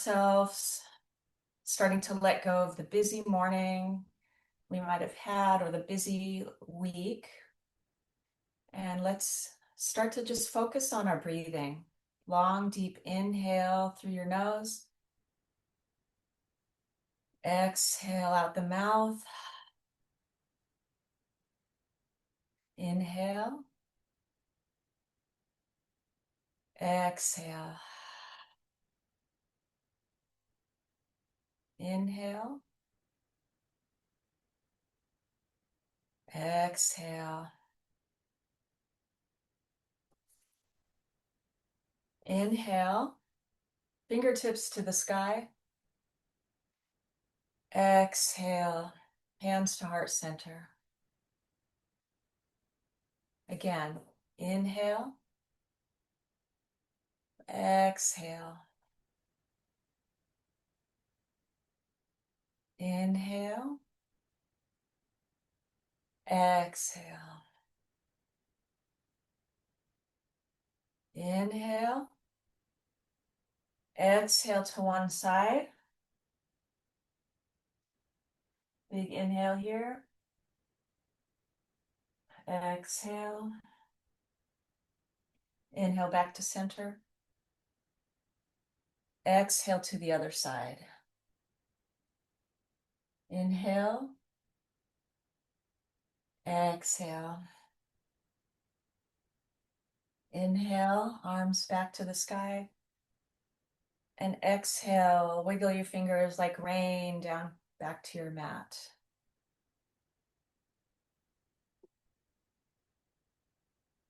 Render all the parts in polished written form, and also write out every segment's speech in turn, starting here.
ourselves, starting to let go of the busy morning we might have had or the busy week. And let's start to just focus on our breathing. Long, deep inhale through your nose. Exhale out the mouth. Inhale. Exhale. Inhale. Exhale. Inhale. Fingertips to the sky. Exhale. Hands to heart center. Again, inhale. Exhale. Inhale. Exhale. Inhale. Exhale to one side. Big inhale here. Exhale. Inhale back to center. Exhale to the other side. Inhale. Exhale. Inhale, arms back to the sky. And exhale, wiggle your fingers like rain down back to your mat.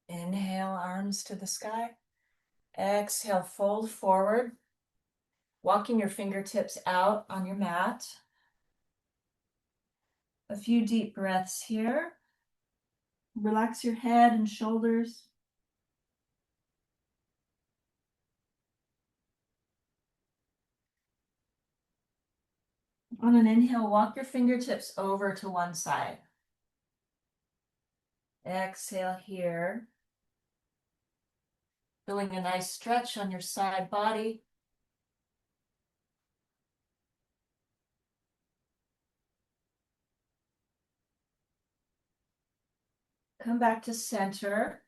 Inhale, arms to the sky. Exhale, fold forward, walking your fingertips out on your mat. A few deep breaths here. Relax your head and shoulders. On an inhale, walk your fingertips over to one side. Exhale here. Feeling a nice stretch on your side body. Come back to center.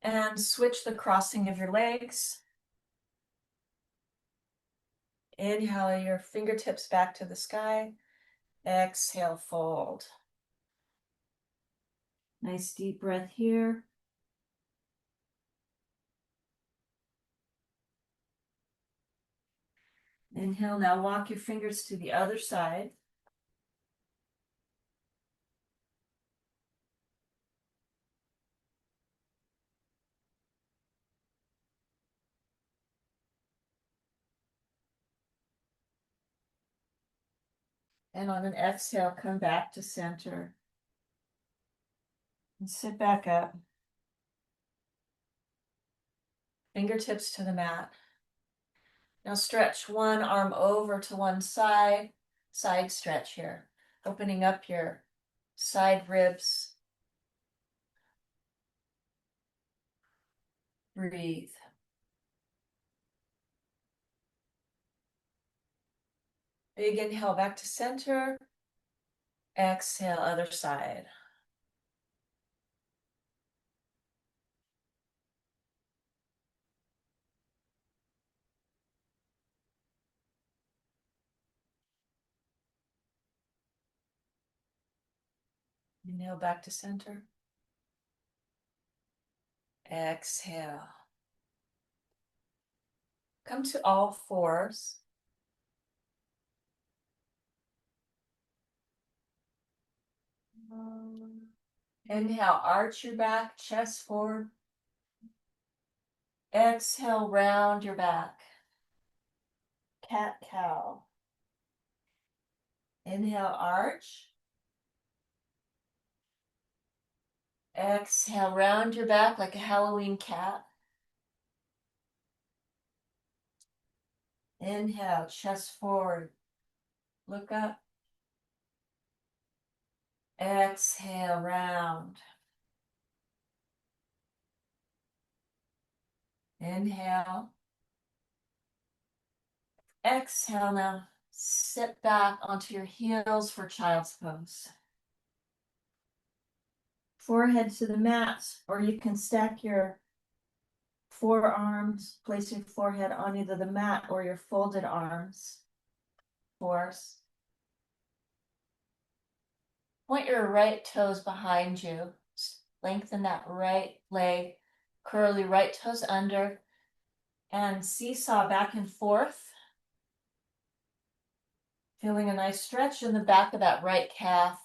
And switch the crossing of your legs. Inhale your fingertips back to the sky. Exhale, fold. Nice deep breath here. Inhale, now walk your fingers to the other side. And on an exhale, come back to center. And sit back up. Fingertips to the mat. Now stretch one arm over to one side. Side stretch here. Opening up your side ribs. Breathe. Big inhale back to center. Exhale, other side. Inhale back to center. Exhale. Come to all fours. Inhale, arch your back, chest forward. Exhale, round your back. Cat-cow. Inhale, arch. Exhale, round your back like a Halloween cat. Inhale, chest forward. Look up. Exhale, round. Inhale. Exhale now. Sit back onto your heels for child's pose. Forehead to the mat, or you can stack your forearms, place your forehead on either the mat or your folded arms. Force. Point your right toes behind you. Lengthen that right leg. Curl your right toes under and seesaw back and forth. Feeling a nice stretch in the back of that right calf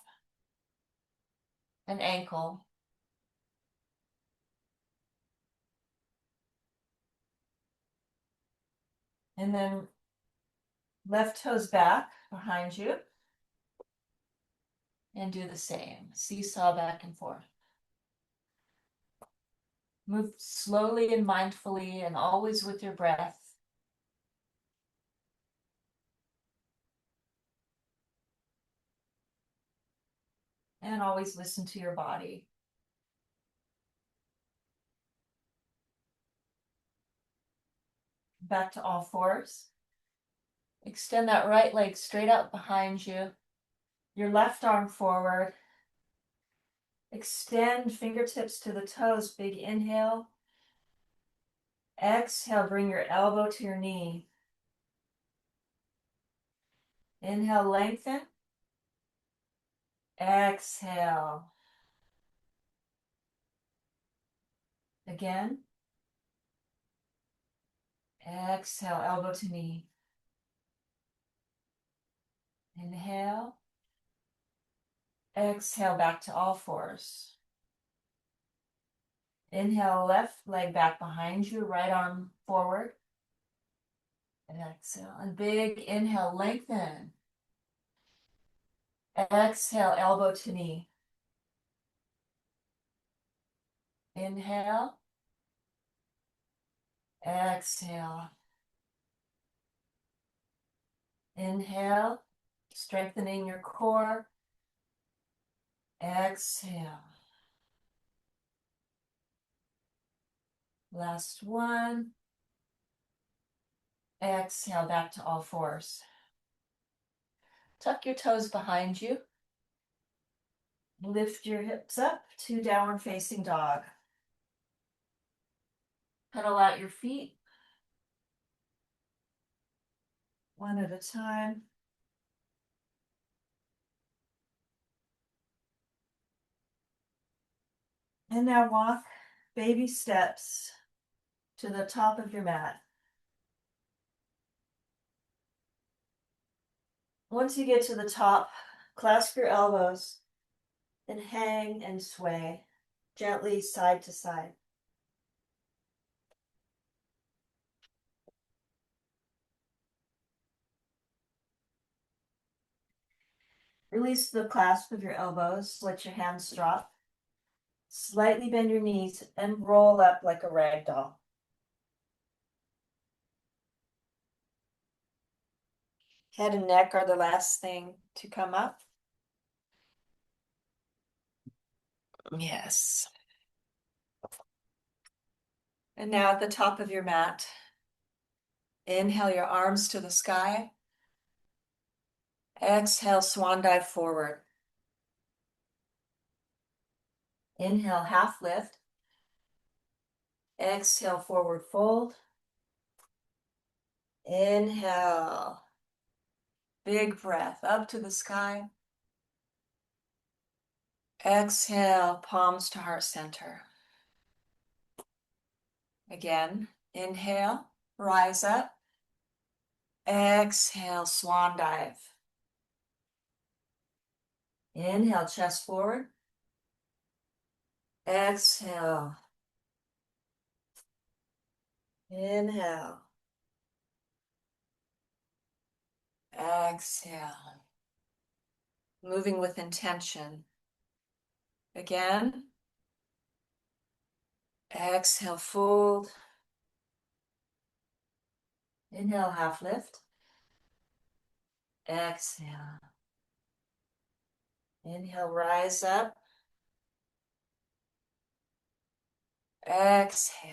and ankle. And then left toes back behind you. And do the same. Seesaw back and forth. Move slowly and mindfully and always with your breath. And always listen to your body. Back to all fours. Extend that right leg straight out behind you. Your left arm forward. Extend fingertips to the toes. Big inhale. Exhale, bring your elbow to your knee. Inhale, lengthen. Exhale. Again. Exhale, elbow to knee. Inhale. Exhale, back to all fours. Inhale, left leg back behind you, right arm forward. Exhale, and big inhale, lengthen. Exhale, elbow to knee. Inhale. Exhale. Inhale, strengthening your core. Exhale. Last one. Exhale, back to all fours. Tuck your toes behind you. Lift your hips up to downward facing dog. Pedal out your feet. One at a time. And now walk baby steps to the top of your mat. Once you get to the top, clasp your elbows and hang and sway gently side to side. Release the clasp of your elbows, let your hands drop. Slightly bend your knees and roll up like a rag doll. Head and neck are the last thing to come up. Yes. And now at the top of your mat, inhale your arms to the sky. Exhale, swan dive forward. Inhale, half lift. Exhale, forward fold. Inhale. Big breath up to the sky. Exhale, palms to heart center. Again, inhale, rise up. Exhale, swan dive. Inhale, chest forward. Exhale. Inhale. Exhale. Moving with intention. Again. Exhale, fold. Inhale, half lift. Exhale. Inhale, rise up. Exhale.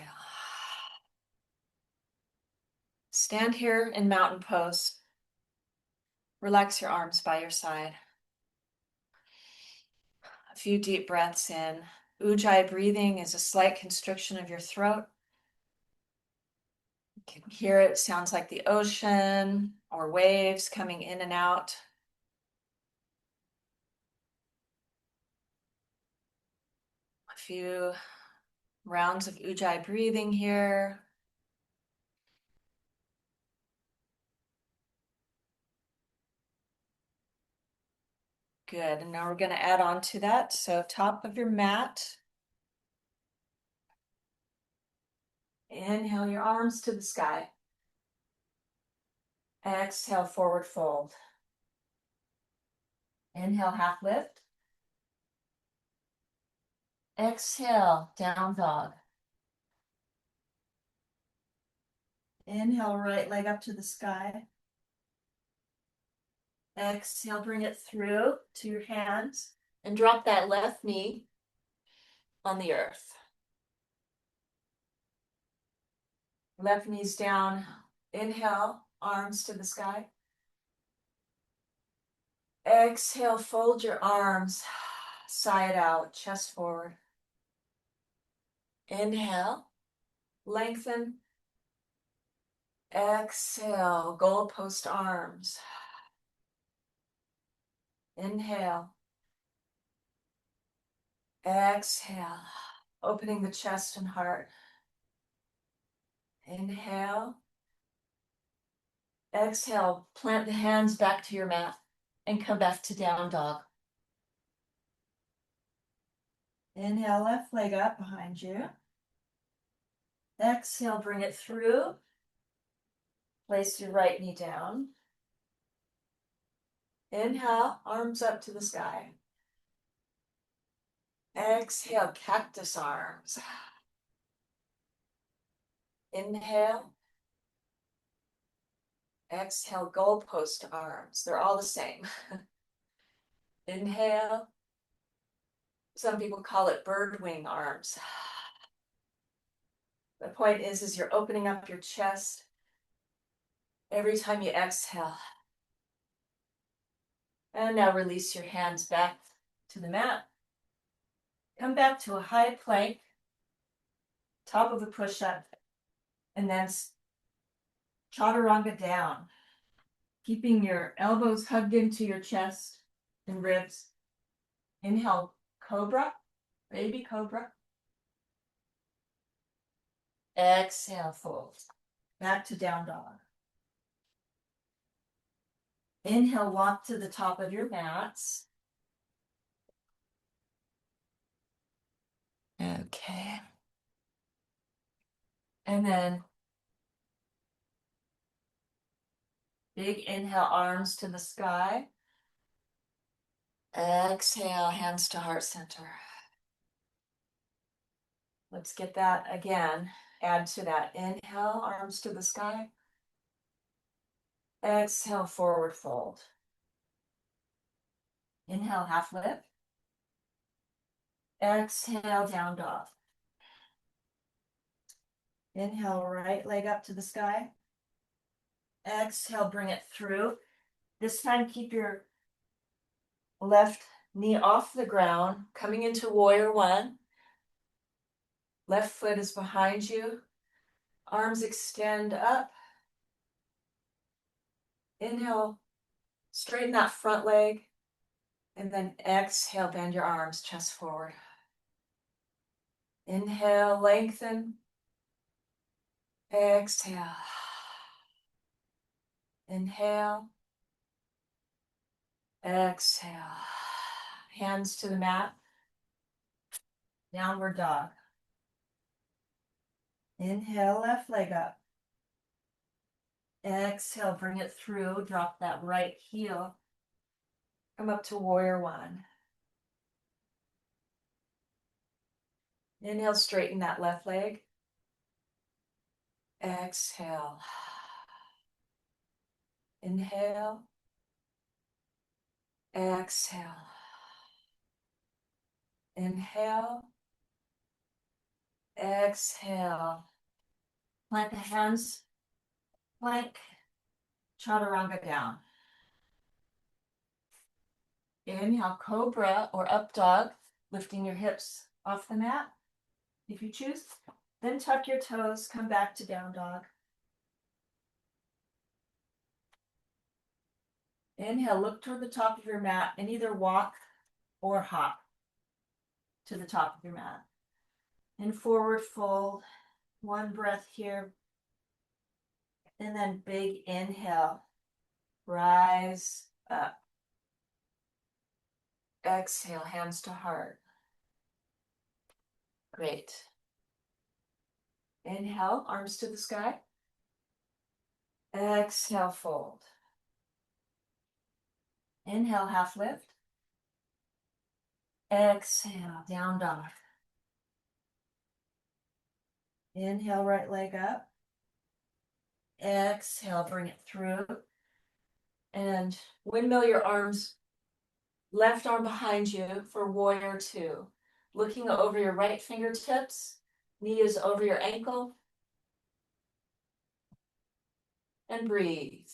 Stand here in mountain pose. Relax your arms by your side. A few deep breaths in. Ujjayi breathing is a slight constriction of your throat. You can hear it sounds like the ocean or waves coming in and out. A few rounds of Ujjayi breathing here. Good, and now we're going to add on to that. So top of your mat. Inhale your arms to the sky. Exhale, forward fold. Inhale, half lift. Exhale, down dog. Inhale, right leg up to the sky. Exhale, bring it through to your hands and drop that left knee on the earth. Left knee's down. Inhale, arms to the sky. Exhale, fold your arms, side out, chest forward. Inhale, lengthen. Exhale, goalpost arms. Inhale. Exhale, opening the chest and heart. Inhale. Exhale, plant the hands back to your mat and come back to down dog. Inhale, left leg up behind you. Exhale, bring it through. Place your right knee down. Inhale, arms up to the sky. Exhale, cactus arms. Inhale. Exhale, goalpost arms. They're all the same. Inhale. Some people call it bird wing arms. The point is you're opening up your chest every time you exhale. And now release your hands back to the mat. Come back to a high plank, top of a push-up, and then chaturanga down, keeping your elbows hugged into your chest and ribs. Inhale, cobra, baby cobra. Exhale, fold. Back to down dog. Inhale, walk to the top of your mats. Okay. And then big inhale, arms to the sky. Exhale, hands to heart center. Let's get that again. Add to that. Inhale, arms to the sky. Exhale, forward fold. Inhale, half lift. Exhale, down dog. Inhale, right leg up to the sky. Exhale, bring it through. This time, keep your left knee off the ground, coming into warrior one. Left foot is behind you. Arms extend up. Inhale, straighten that front leg. And then exhale, bend your arms, chest forward. Inhale, lengthen. Exhale. Inhale. Exhale. Hands to the mat. Downward dog. Inhale, left leg up. Exhale, bring it through. Drop that right heel. Come up to warrior one. Inhale, straighten that left leg. Exhale. Inhale. Exhale. Inhale. Exhale. Plant the hands Plank, chaturanga down. Inhale, cobra or up dog, lifting your hips off the mat, if you choose. Then tuck your toes, come back to down dog. Inhale, look toward the top of your mat and either walk or hop to the top of your mat. And forward fold, one breath here. And then big inhale, rise up. Exhale, hands to heart. Great. Inhale, arms to the sky. Exhale, fold. Inhale, half lift. Exhale, down dog. Inhale, right leg up. Exhale, bring it through. And windmill your arms, left arm behind you for warrior two. Looking over your right fingertips, knee is over your ankle. And breathe.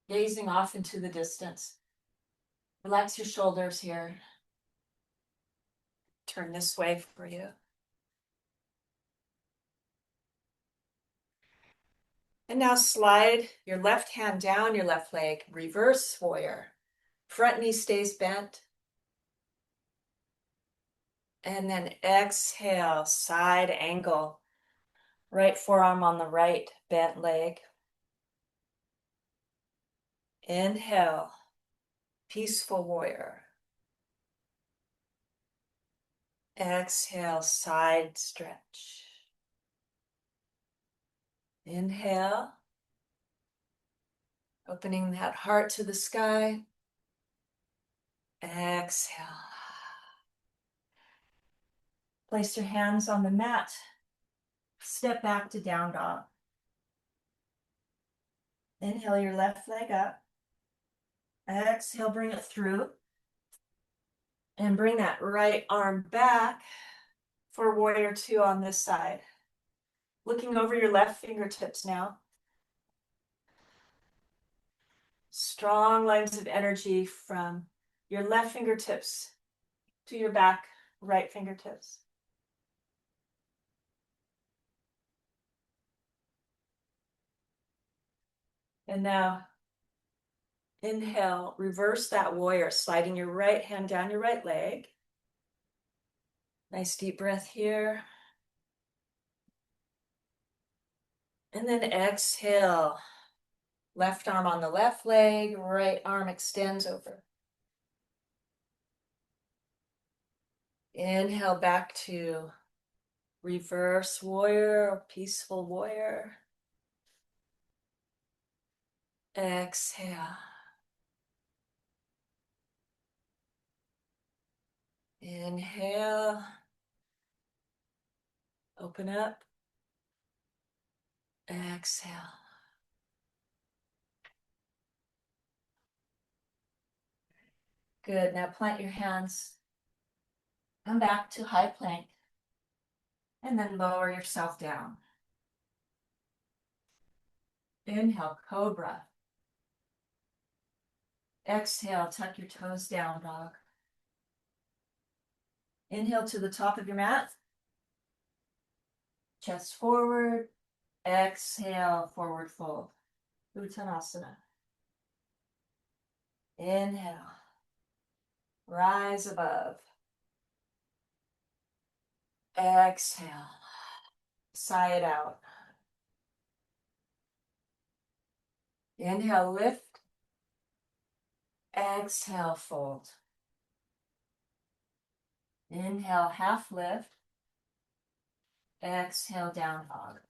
Gazing off into the distance. Relax your shoulders here. Turn this way for you. And now slide your left hand down your left leg, reverse warrior. Front knee stays bent. And then exhale, side angle. Right forearm on the right bent leg. Inhale, peaceful warrior. Exhale, side stretch. Inhale, opening that heart to the sky. Exhale. Place your hands on the mat. Step back to down dog. Inhale your left leg up. Exhale, bring it through. And bring that right arm back for warrior two on this side. Looking over your left fingertips now. Strong lines of energy from your left fingertips to your back right fingertips. And now, inhale, reverse that warrior, sliding your right hand down your right leg. Nice deep breath here. And then exhale, left arm on the left leg, right arm extends over. Inhale back to reverse warrior or peaceful warrior. Exhale. Inhale. Open up. Exhale. Good. Now plant your hands. Come back to high plank. And then lower yourself down. Inhale, cobra. Exhale, tuck your toes down, dog. Inhale to the top of your mat. Chest forward. Exhale, forward fold. Uttanasana. Inhale. Rise above. Exhale. Sigh it out. Inhale, lift. Exhale, fold. Inhale, half lift. Exhale, down dog.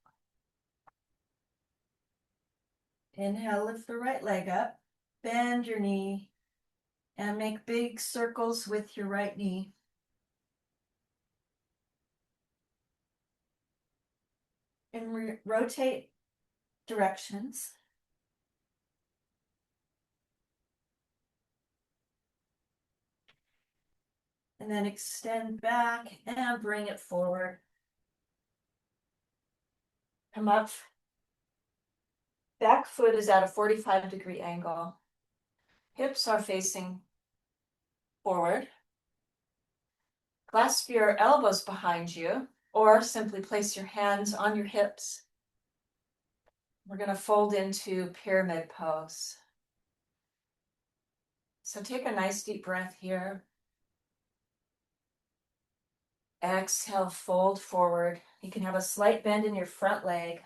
Inhale, lift the right leg up. Bend your knee. And make big circles with your right knee. And rotate directions. And then extend back and bring it forward. Come up Back foot is at a 45-degree angle. Hips are facing forward. Clasp your elbows behind you, or simply place your hands on your hips. We're going to fold into pyramid pose. So take a nice deep breath here. Exhale, fold forward. You can have a slight bend in your front leg.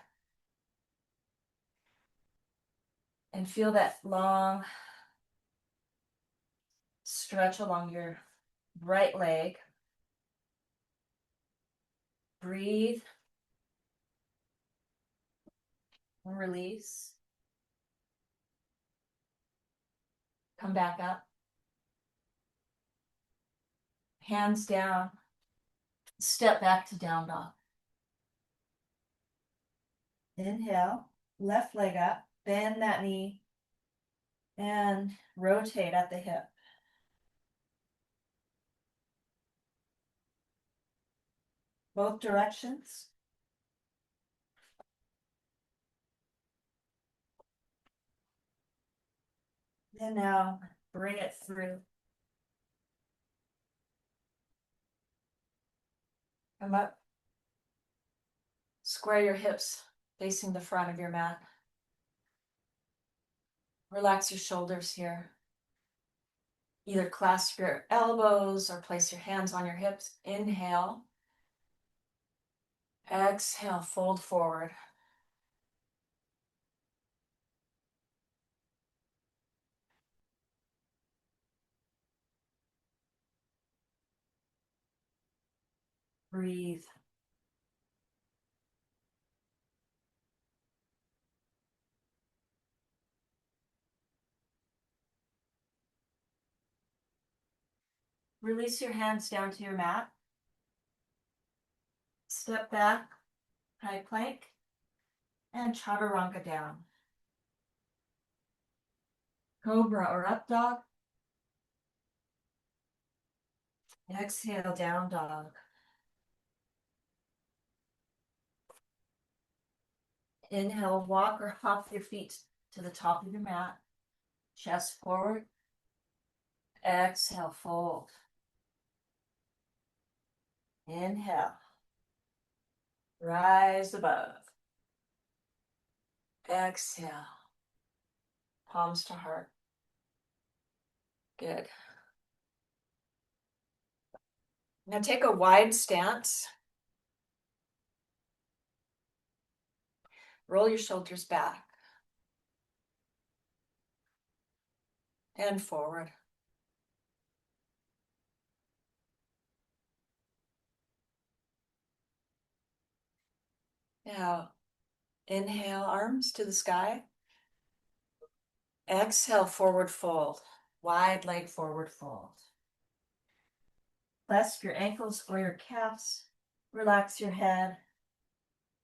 And feel that long stretch along your right leg. Breathe. And release. Come back up. Hands down. Step back to down dog. Inhale, left leg up, bend that knee, and rotate at the hip. Both directions. And now bring it through. Come up. Square your hips facing the front of your mat. Relax your shoulders here. Either clasp your elbows or place your hands on your hips. Inhale. Exhale, fold forward. Breathe. Release your hands down to your mat. Step back, high plank, and chaturanga down. Cobra or up dog. Exhale, down dog. Inhale, walk or hop your feet to the top of your mat. Chest forward. Exhale, fold. Inhale. Rise above. Exhale. Palms to heart. Good. Now take a wide stance. Roll your shoulders back. And forward. Now, inhale, arms to the sky. Exhale, forward fold. Wide leg forward fold. Clasp your ankles or your calves. Relax your head.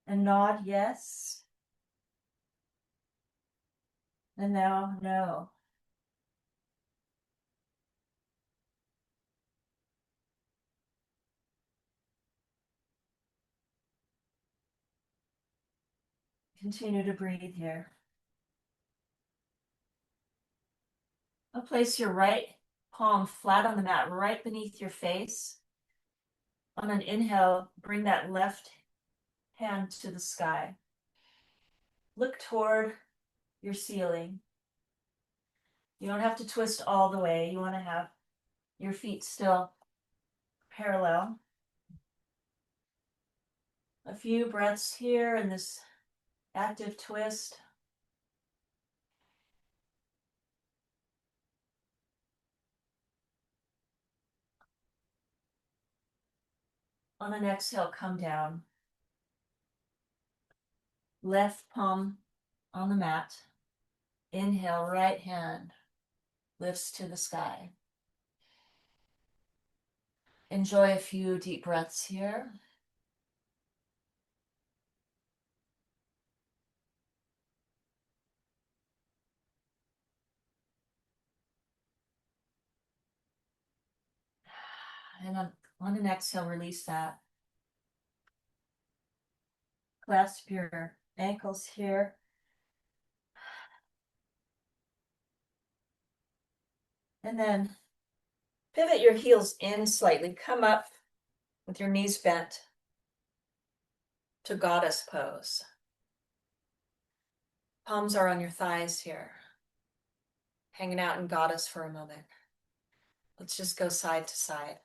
And nod yes. And now no. Continue to breathe here. Now place your right palm flat on the mat, right beneath your face. On an inhale, bring that left hand to the sky. Look toward your ceiling. You don't have to twist all the way. You want to have your feet still parallel. A few breaths here in this active twist. On an exhale, come down. Left palm on the mat. Inhale, right hand lifts to the sky. Enjoy a few deep breaths here. And on an exhale, release that. Clasp your ankles here. And then pivot your heels in slightly. Come up with your knees bent to goddess pose. Palms are on your thighs here. Hanging out in goddess for a moment. Let's just go side to side.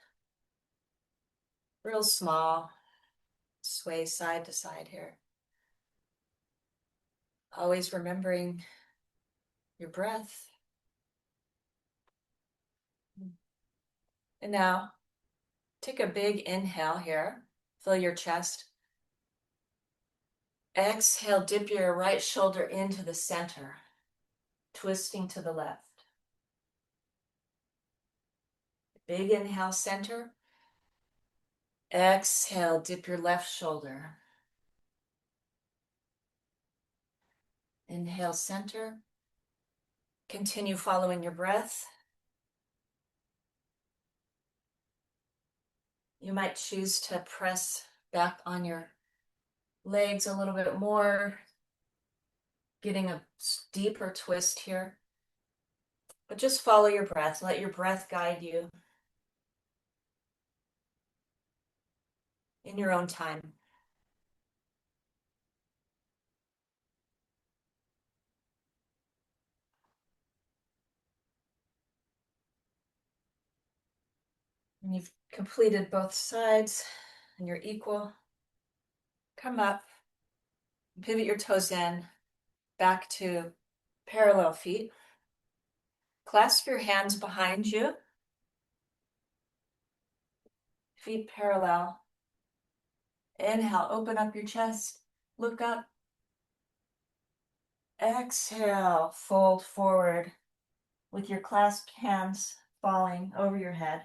Real small. Sway side to side here. Always remembering your breath. And now take a big inhale here. Fill your chest. Exhale, dip your right shoulder into the center, twisting to the left. Big inhale, center. Exhale, dip your left shoulder. Inhale, center. Continue following your breath. You might choose to press back on your legs a little bit more, getting a deeper twist here. But just follow your breath. Let your breath guide you in your own time. And you've completed both sides and you're equal. Come up, pivot your toes in, back to parallel feet. Clasp your hands behind you. Feet parallel. Inhale, open up your chest, look up. Exhale, fold forward with your clasped hands falling over your head.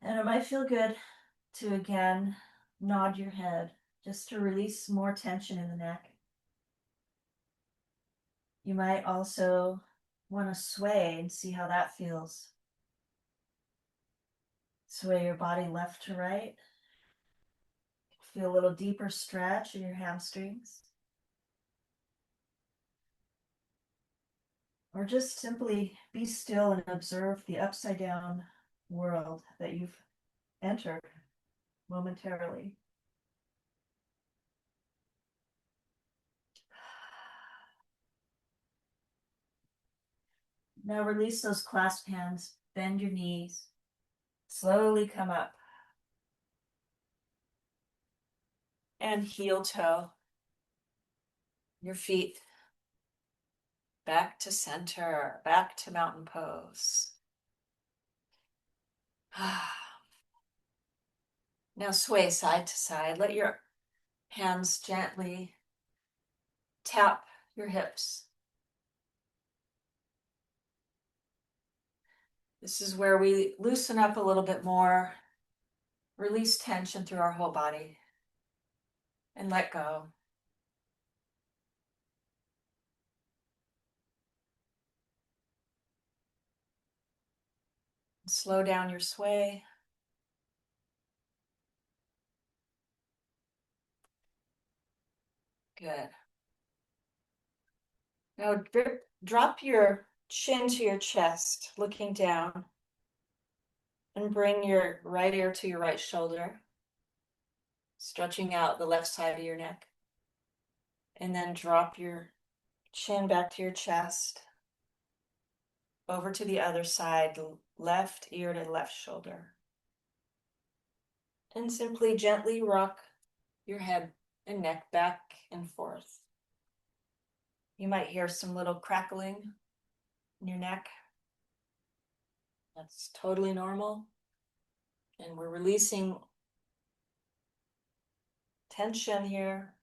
And it might feel good to again nod your head just to release more tension in the neck. You might also want to sway and see how that feels. Sway your body left to right. Feel a little deeper stretch in your hamstrings. Or just simply be still and observe the upside down world that you've entered momentarily. Now release those clasped hands, bend your knees, slowly come up. And heel toe your feet back to center, back to mountain pose. Now sway side to side. Let your hands gently tap your hips. This is where we loosen up a little bit more, release tension through our whole body, and let go. Slow down your sway. Good. Now drop your chin to your chest, looking down, and bring your right ear to your right shoulder, stretching out the left side of your neck. And then drop your chin back to your chest, over to the other side, left ear to left shoulder. And simply gently rock your head and neck back and forth. You might hear some little crackling in your neck. That's totally normal. And we're releasing tension here.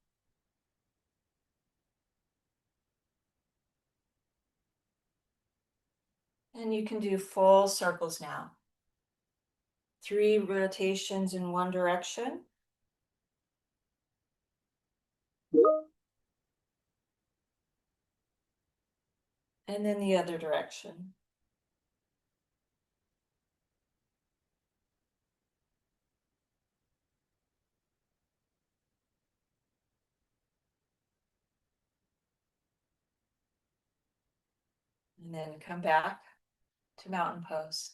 And you can do full circles now. 3 rotations in one direction. And then the other direction. And then come back to mountain pose.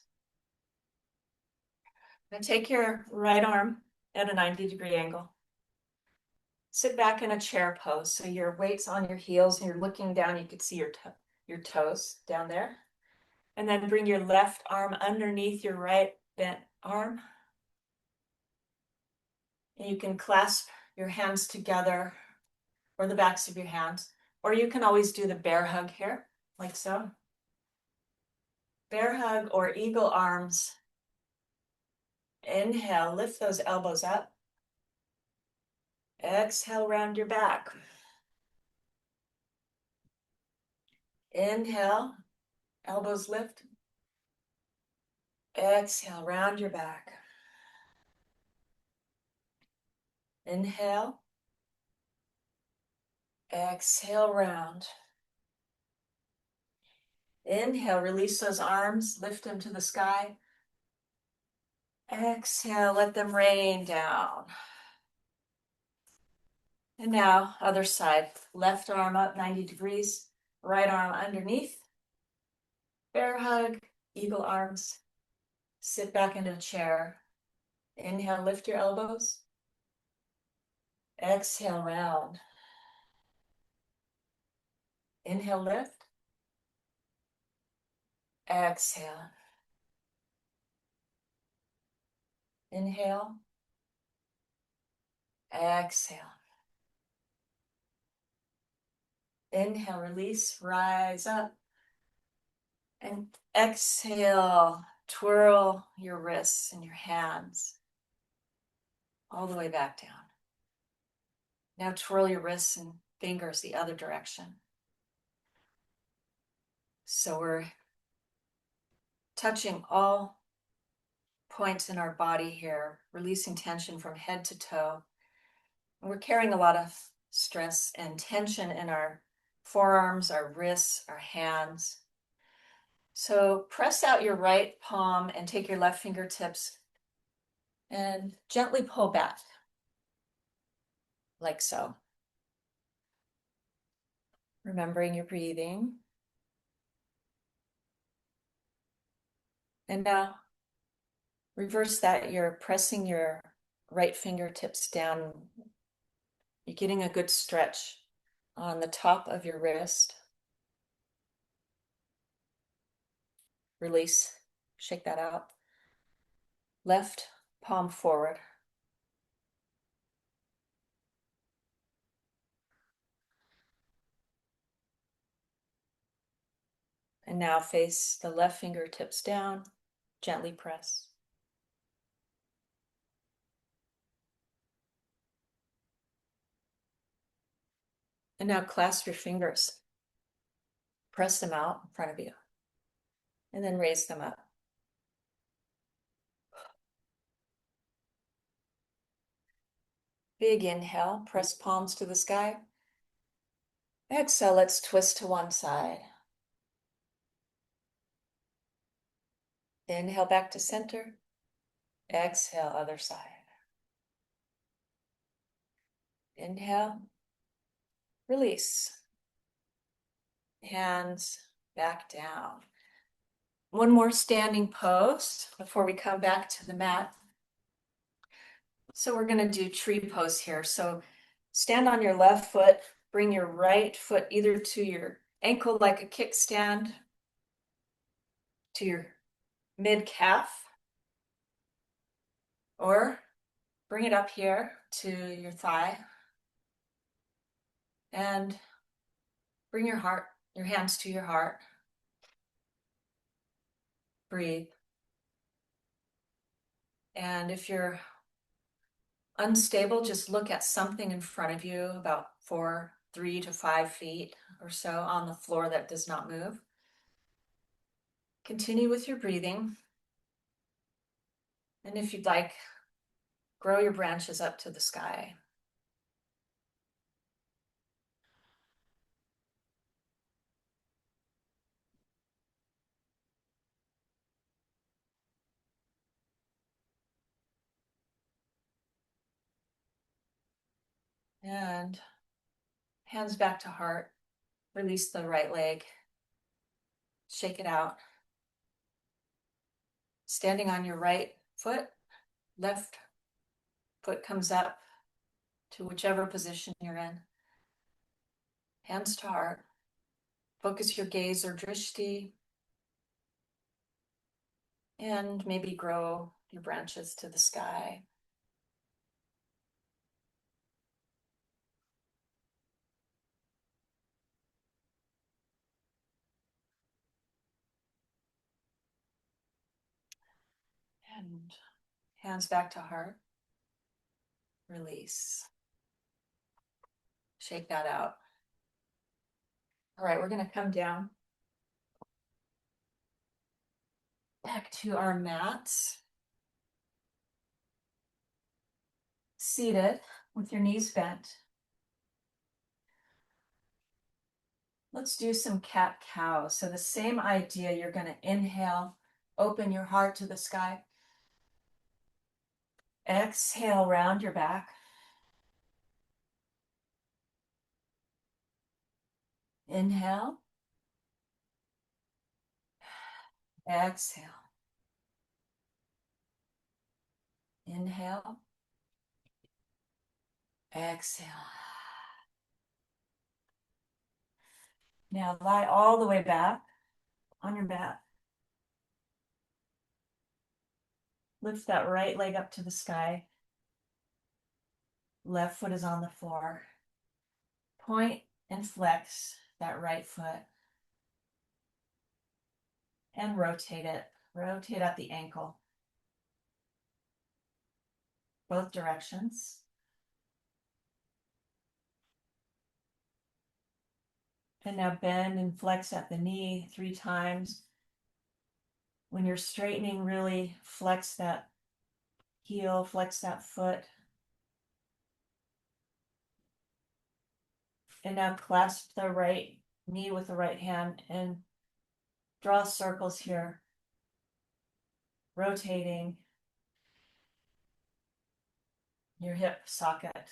And take your right arm at a 90-degree angle. Sit back in a chair pose. So your weight's on your heels and you're looking down. You can see your toes down there. And then bring your left arm underneath your right bent arm. And you can clasp your hands together or the backs of your hands. Or you can always do the bear hug here, like so. Bear hug or eagle arms. Inhale, lift those elbows up. Exhale, round your back. Inhale, elbows lift. Exhale, round your back. Inhale. Exhale, round. Inhale, release those arms, lift them to the sky. Exhale, let them rain down. And now, other side. Left arm up 90 degrees, right arm underneath. Bear hug, eagle arms. Sit back into a chair. Inhale, lift your elbows. Exhale, round. Inhale, lift. Exhale. Inhale. Exhale. Inhale, release, rise up. And exhale, twirl your wrists and your hands all the way back down. Now twirl your wrists and fingers the other direction. So we're touching all points in our body here, releasing tension from head to toe. And we're carrying a lot of stress and tension in our forearms, our wrists, our hands. So press out your right palm and take your left fingertips and gently pull back, like so. Remembering your breathing. And now reverse that. You're pressing your right fingertips down. You're getting a good stretch on the top of your wrist. Release, shake that out. Left palm forward. And now face the left fingertips down, gently press. And now clasp your fingers. Press them out in front of you. And then raise them up. Big inhale, press palms to the sky. Exhale, let's twist to one side. Inhale back to center. Exhale, other side. Inhale. Release. Hands back down. One more standing pose before we come back to the mat. So we're going to do tree pose here. So stand on your left foot, bring your right foot either to your ankle like a kickstand, to your mid calf, or bring it up here to your thigh. And bring your hands to your heart. Breathe. And if you're unstable, just look at something in front of you about 3 to 5 feet or so on the floor that does not move. Continue with your breathing. And if you'd like, grow your branches up to the sky. And hands back to heart. Release the right leg. Shake it out. Standing on your right foot, left foot comes up to whichever position you're in. Hands to heart. Focus your gaze or drishti, and maybe grow your branches to the sky. And hands back to heart. Release. Shake that out. All right, we're going to come down back to our mats. Seated with your knees bent. Let's do some cat-cow. So the same idea, you're going to inhale, open your heart to the sky. Exhale, round your back. Inhale. Exhale. Inhale. Exhale. Now lie all the way back on your mat. Lift that right leg up to the sky. Left foot is on the floor. Point and flex that right foot. And rotate it. Rotate at the ankle. Both directions. And now bend and flex at the knee 3 times. When you're straightening, really flex that heel, flex that foot. And now clasp the right knee with the right hand and draw circles here. Rotating your hip socket.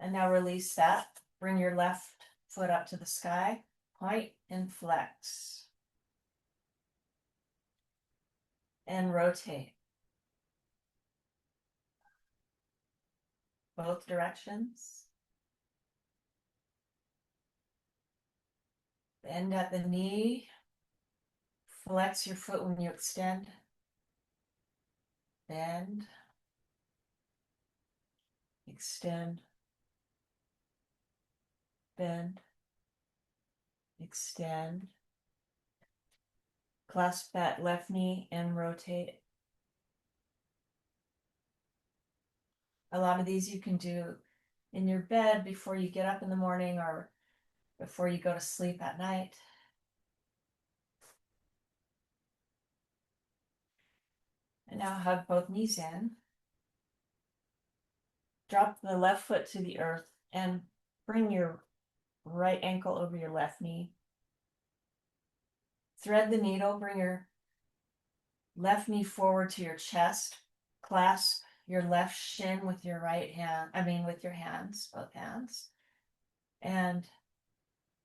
And now release that. Bring your left foot up to the sky. Point and flex. And rotate. Both directions. Bend at the knee. Flex your foot when you extend. Bend. Extend. Bend. Extend. Clasp that left knee and rotate. A lot of these you can do in your bed before you get up in the morning or before you go to sleep at night. And now hug both knees in. Drop the left foot to the earth and bring your right ankle over your left knee. Thread the needle, bring your left knee forward to your chest. Clasp your left shin with your right hand, with your hands, both hands. And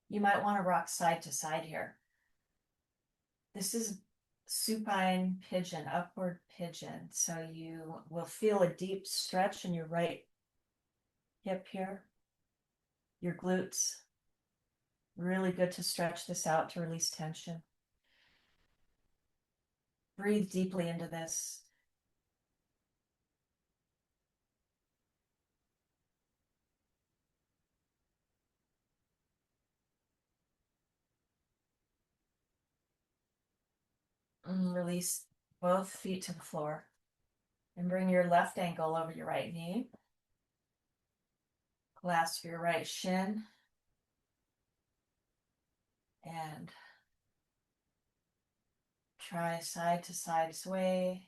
you might want to rock side to side here. This is supine pigeon, upward pigeon. So you will feel a deep stretch in your right hip here, your glutes. Really good to stretch this out to release tension. Breathe deeply into this. And release both feet to the floor. And bring your left ankle over your right knee. Clasp your right shin. And try side to side sway.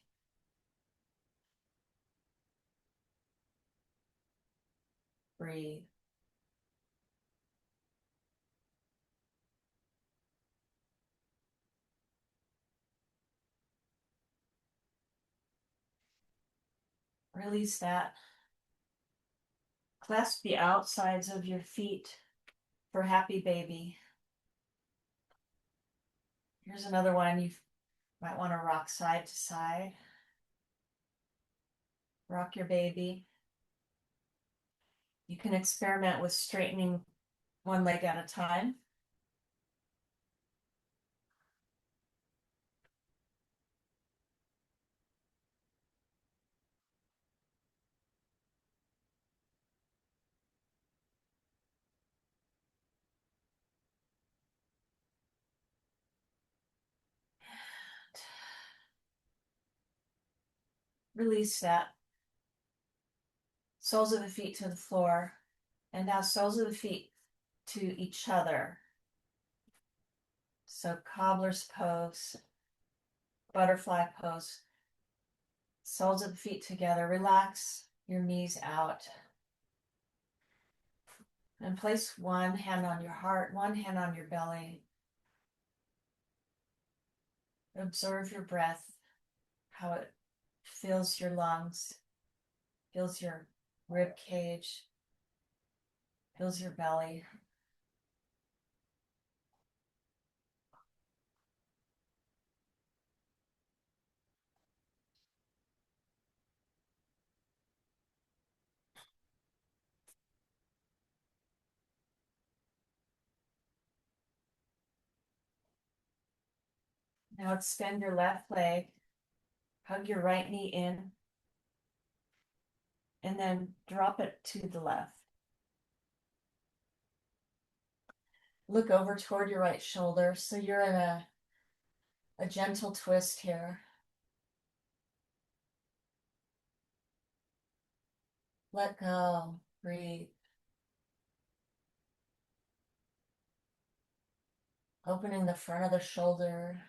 Breathe. Release that. Clasp the outsides of your feet for happy baby. Here's another one you might want to rock side to side. Rock your baby. You can experiment with straightening one leg at a time. Release that. Soles of the feet to the floor. And now soles of the feet to each other. So cobbler's pose, butterfly pose. Soles of the feet together. Relax your knees out. And place one hand on your heart, one hand on your belly. Observe your breath, how it fills your lungs, fills your rib cage, fills your belly. Now extend your left leg, hug your right knee in, and then drop it to the left. Look over toward your right shoulder. So you're in a gentle twist here. Let go, breathe. Opening the front of the shoulder.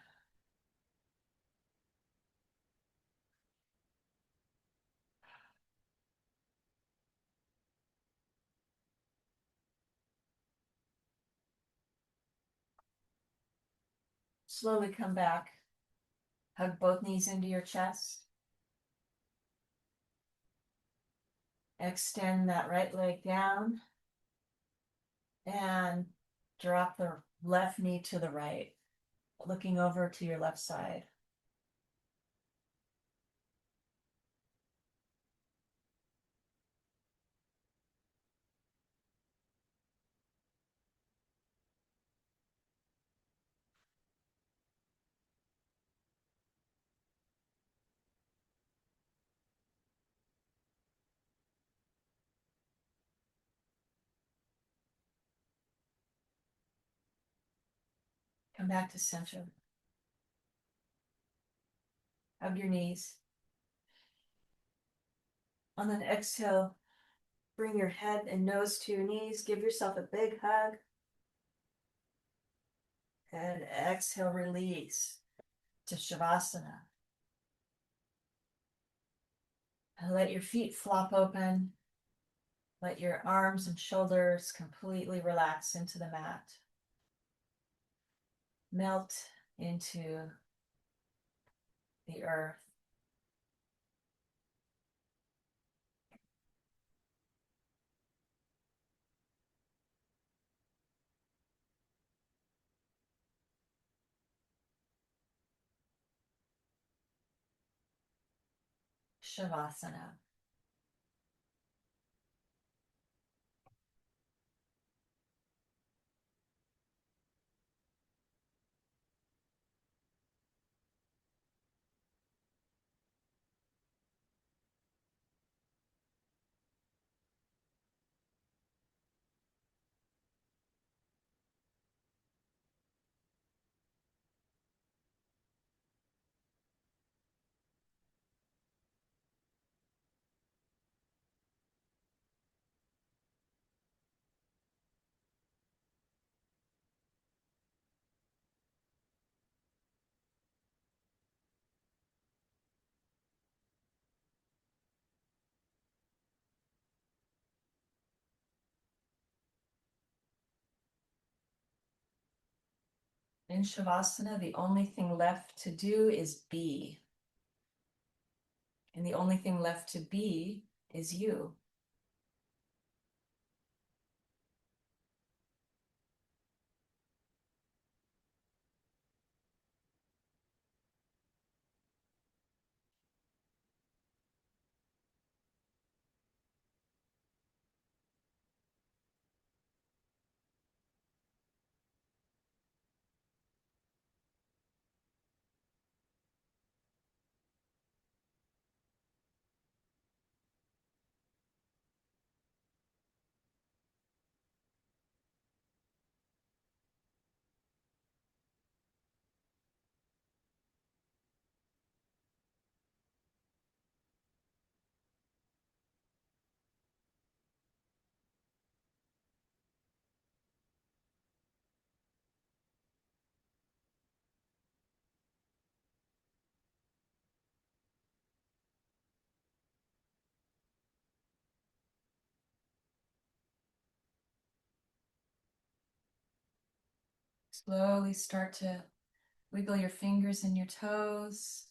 Slowly come back. Hug both knees into your chest. Extend that right leg down and drop the left knee to the right, looking over to your left side. Come back to center. Hug your knees. On an exhale, bring your head and nose to your knees. Give yourself a big hug. And exhale, release to Shavasana. And let your feet flop open. Let your arms and shoulders completely relax into the mat. Melt into the earth. Shavasana. In Shavasana, the only thing left to do is be. And the only thing left to be is you. Slowly start to wiggle your fingers and your toes.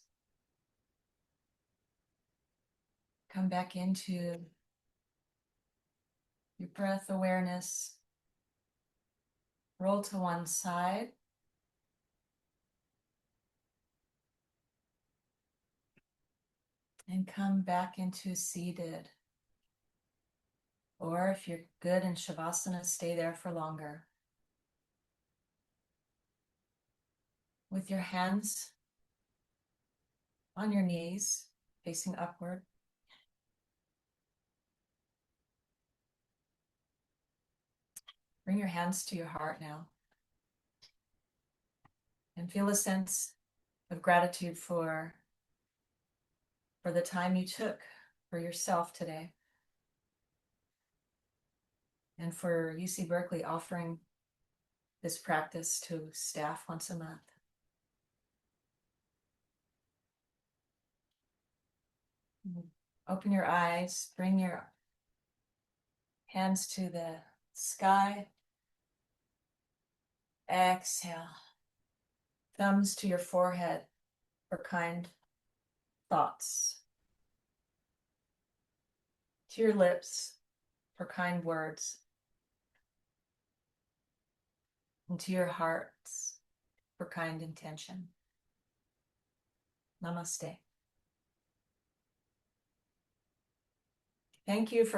Come back into your breath awareness. Roll to one side. And come back into seated. Or if you're good in Shavasana, stay there for longer. With your hands on your knees, facing upward. Bring your hands to your heart now. And feel a sense of gratitude for the time you took for yourself today. And for UC Berkeley offering this practice to staff once a month. Open your eyes, bring your hands to the sky. Exhale. Thumbs to your forehead for kind thoughts. To your lips for kind words. And to your hearts for kind intention. Namaste. Thank you for